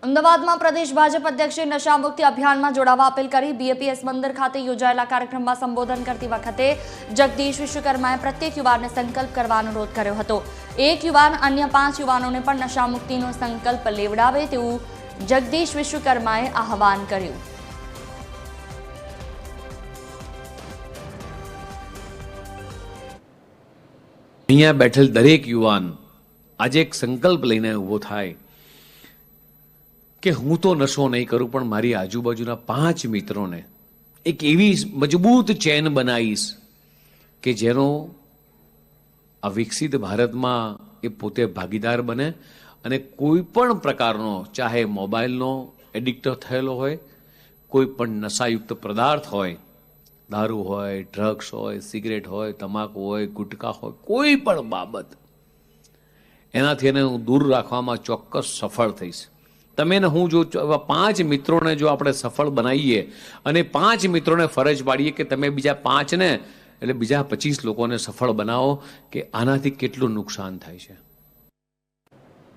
અમદાવાદમાં પ્રદેશ ભાજપ અધ્યક્ષે નશામુક્તિ અભિયાનમાં જોડાવા અપીલ કરી। બીએપીએસ મંદિર ખાતે યોજાયેલા કાર્યક્રમમાં સંબોધન કરતી વખતે જગદીશ વિશ્વકર્માએ પ્રત્યેક યુવાનને સંકલ્પ કરવાનો અનુરોધ કર્યો હતો। એક યુવાન અન્ય 5 યુવાનોને પણ નશામુક્તિનો સંકલ્પ લેવડાવે તેવું જગદીશ વિશ્વકર્માએ આહવાન કર્યું। અહીંયા બેઠેલ દરેક યુવાન આજે એક સંકલ્પ લઈને ઊભો થાય કે હું તો નશો નહીં કરું, પણ મારી આજુબાજુના 5 મિત્રોને એક એવી મજબૂત ચેન બનાવીશ કે જેનો આ વિકસિત ભારતમાં એ પોતે ભાગીદાર બને અને કોઈ પણ પ્રકારનો, ચાહે મોબાઈલનો એડિક્ટ થયેલો હોય, કોઈ પણ નશાયુક્ત પદાર્થ હોય, દારૂ હોય, ડ્રગ્સ હોય, સિગરેટ હોય, તમાકુ હોય, ગુટકા હોય, કોઈ પણ બાબત એનાથી એને હું દૂર રાખવામાં ચોક્કસ સફળ થઈશ। તમે ને હું જો 5 મિત્રોને જો આપણે સફળ બનાવીએ અને 5 મિત્રોને ફરજ પાડીએ કે તમે બીજા 5 ને એટલે બીજા 25 લોકોને સફળ બનાવો, કે આનાથી કેટલું નુકસાન થાય છે।